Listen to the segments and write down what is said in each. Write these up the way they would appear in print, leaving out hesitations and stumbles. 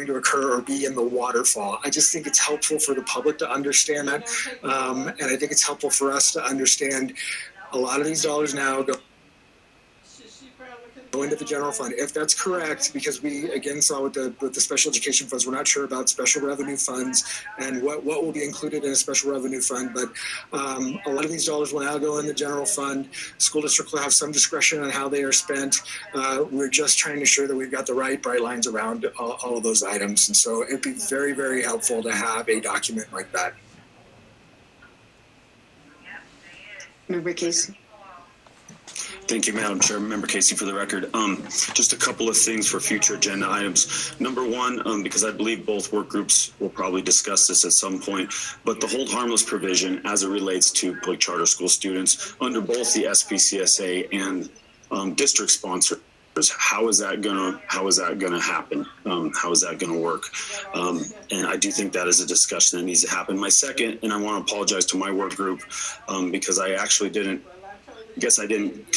to occur or be in the waterfall. I just think it's helpful for the public to understand that. And I think it's helpful for us to understand a lot of these dollars now go into the general fund. If that's correct, because we again saw with the special education funds, we're not sure about special revenue funds and what will be included in a special revenue fund. But a lot of these dollars will now go in the general fund. School district will have some discretion on how they are spent. We're just trying to ensure that we've got the right bright lines around all of those items. And so it'd be very, very helpful to have a document like that. Member Casey. Thank you, Madam Chair. Member Casey, for the record. Just a couple of things for future agenda items. Number one, because I believe both work groups will probably discuss this at some point, but the hold harmless provision as it relates to public charter school students under both the SPCSA and district sponsors. How is that gonna happen? How is that gonna work? And I do think that is a discussion that needs to happen. My second, and I want to apologize to my work group because I actually didn't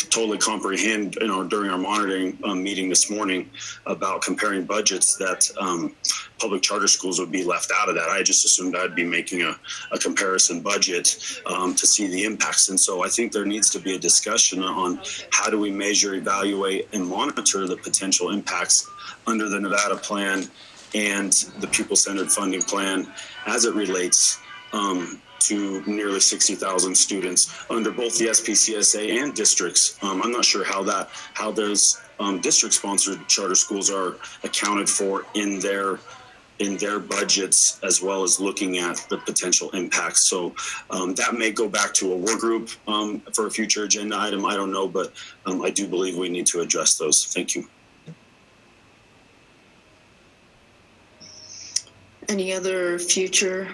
totally comprehend, during our monitoring meeting this morning about comparing budgets that public charter schools would be left out of that. I just assumed I'd be making a comparison budget to see the impacts. And so I think there needs to be a discussion on how do we measure, evaluate, and monitor the potential impacts under the Nevada plan and the pupil-centered funding plan as it relates to nearly 60,000 students under both the SPCSA and districts. I'm not sure how those district-sponsored charter schools are accounted for in their budgets, as well as looking at the potential impacts. So that may go back to a work group for a future agenda item. I don't know, but I do believe we need to address those. Thank you. Any other future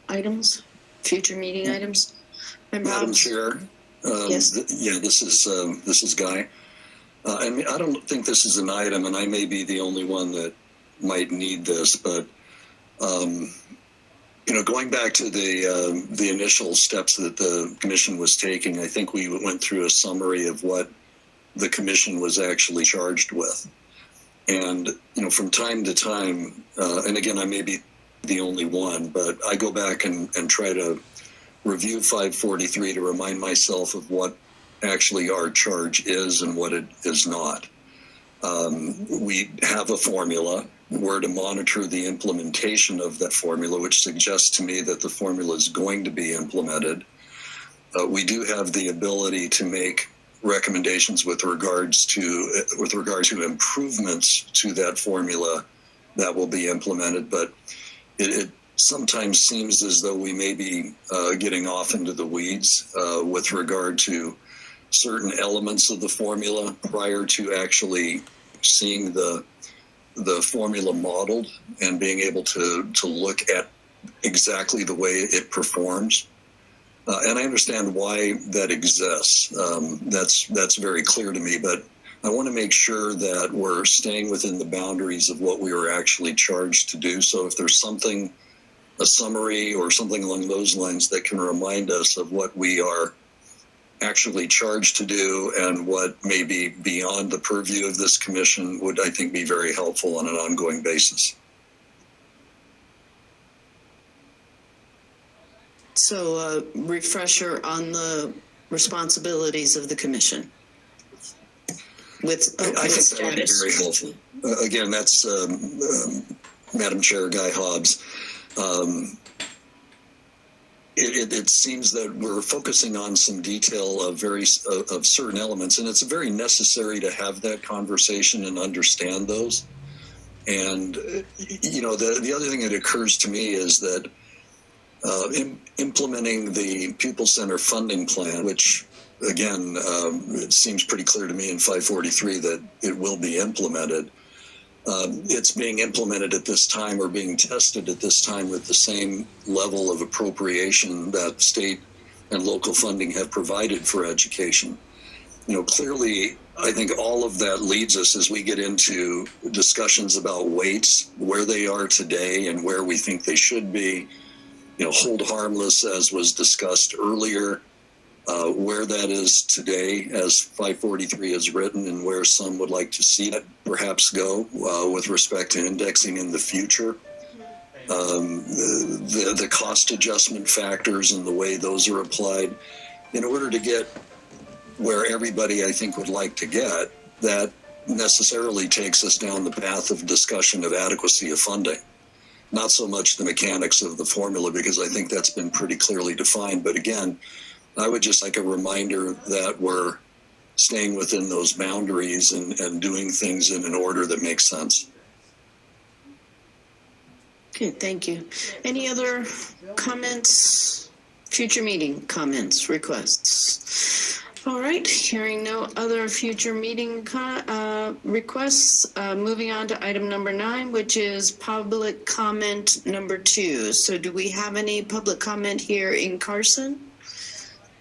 items? Future meeting items? Madam Chair, yes. This is Guy. I don't think this is an item, and I may be the only one that might need this, but going back to the initial steps that the commission was taking, I think we went through a summary of what the commission was actually charged with, and from time to time, and again, I may be the only one, but I go back and try to review 543 to remind myself of what actually our charge is and what it is not. We have a formula. We're to monitor the implementation of that formula, which suggests to me that the formula is going to be implemented. We do have the ability to make recommendations with regards to improvements to that formula that will be implemented, but it sometimes seems as though we may be getting off into the weeds with regard to certain elements of the formula prior to actually seeing the formula modeled and being able to look at exactly the way it performs. And I understand why that exists. That's very clear to me, but I want to make sure that we're staying within the boundaries of what we were actually charged to do. So if there's a summary or something along those lines that can remind us of what we are actually charged to do and what may be beyond the purview of this commission would, I think, be very helpful on an ongoing basis. So refresher on the responsibilities of the commission. I think that would be very helpful. Again, that's Madam Chair Guy Hobbs. It seems that we're focusing on some detail of certain elements, and it's very necessary to have that conversation and understand those. And the other thing that occurs to me is that implementing the pupil center funding plan, which again, it seems pretty clear to me in 543 that it will be implemented. It's being implemented at this time or being tested at this time with the same level of appropriation that state and local funding have provided for education. Clearly, I think all of that leads us as we get into discussions about weights, where they are today and where we think they should be, hold harmless as was discussed earlier. Where that is today, as 543 is written, and where some would like to see it perhaps go with respect to indexing in the future. The cost adjustment factors and the way those are applied, in order to get where everybody, I think, would like to get, that necessarily takes us down the path of discussion of adequacy of funding. Not so much the mechanics of the formula, because I think that's been pretty clearly defined. But again, I would just like a reminder that we're staying within those boundaries and doing things in an order that makes sense. Okay, thank you. Any other comments, future meeting comments, requests? All right, hearing no other future meeting requests, moving on to item number 9, which is public comment number 2. So do we have any public comment here in Carson?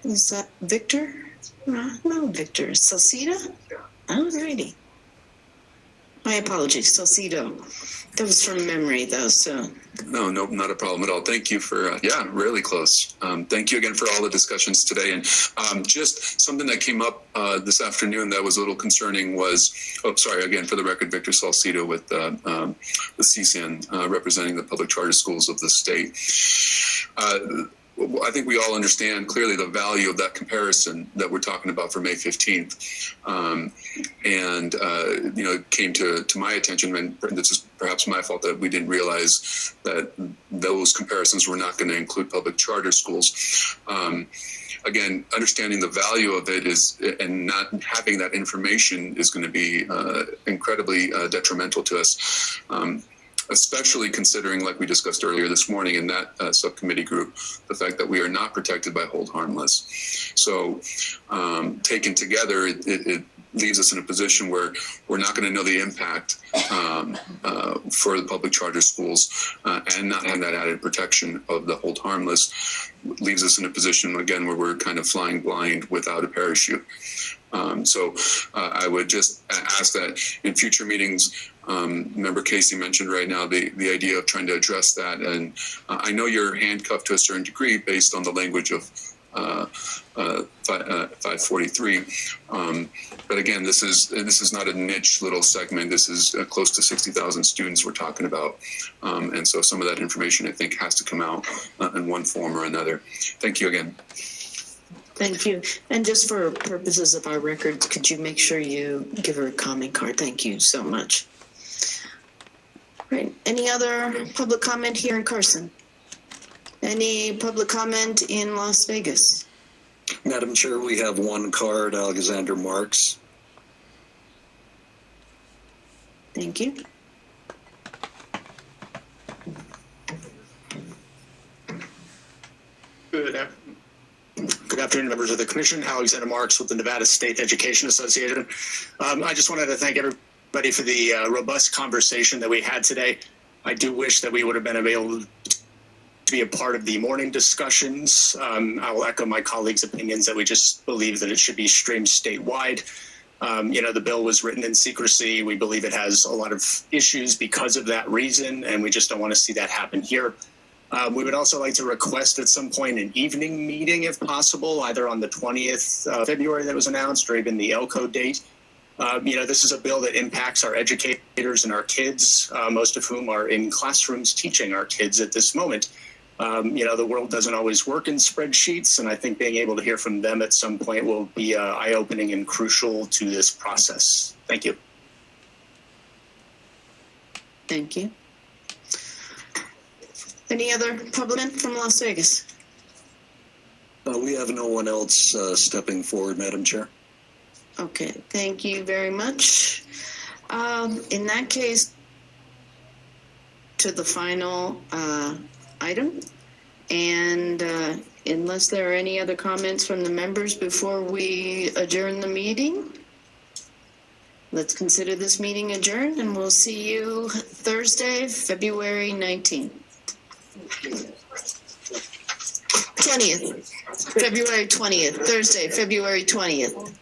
Is that Victor? No, Victor. Salcido? All righty. My apologies, Salcido. That was from memory, though, so. No, not a problem at all. Thank you for, really close. Thank you again for all the discussions today. And just something that came up this afternoon that was a little concerning was, again, for the record, Victor Salcido with CSAN, representing the public charter schools of the state. I think we all understand clearly the value of that comparison that we're talking about for May 15th. It came to my attention, and this is perhaps my fault, that we didn't realize that those comparisons were not going to include public charter schools. Again, understanding the value of it and not having that information is going to be incredibly detrimental to us. Especially considering, like we discussed earlier this morning in that subcommittee group, the fact that we are not protected by hold harmless. So taken together, it leaves us in a position where we're not going to know the impact for the public charter schools, and not have that added protection of the hold harmless leaves us in a position, again, where we're kind of flying blind without a parachute. I would just ask that in future meetings, Member Casey mentioned right now the idea of trying to address that. And I know you're handcuffed to a certain degree based on the language of 543. But again, this is not a niche little segment. This is close to 60,000 students we're talking about. And so some of that information, I think, has to come out in one form or another. Thank you again. Thank you. And just for purposes of our records, could you make sure you give her a comment card? Thank you so much. Right. Any other public comment here in Carson? Any public comment in Las Vegas? Madam Chair, we have one card, Alexander Marks. Thank you. Good afternoon, members of the Commission. Alexander Marks with the Nevada State Education Association. I just wanted to thank everybody for the robust conversation that we had today. I do wish that we would have been able to be a part of the morning discussions. I'll echo my colleagues' opinions that we just believe that it should be streamed statewide. The bill was written in secrecy. We believe it has a lot of issues because of that reason, and we just don't want to see that happen here. We would also like to request at some point an evening meeting, if possible, either on the 20th of February that was announced, or even the ELCO date. This is a bill that impacts our educators and our kids, most of whom are in classrooms teaching our kids at this moment. The world doesn't always work in spreadsheets, and I think being able to hear from them at some point will be eye-opening and crucial to this process. Thank you. Thank you. Any other public from Las Vegas? We have no one else stepping forward, Madam Chair. Okay, thank you very much. In that case, to the final item, and unless there are any other comments from the members before we adjourn the meeting, let's consider this meeting adjourned, and we'll see you Thursday, February 19th. 20th, February 20th, Thursday, February 20th.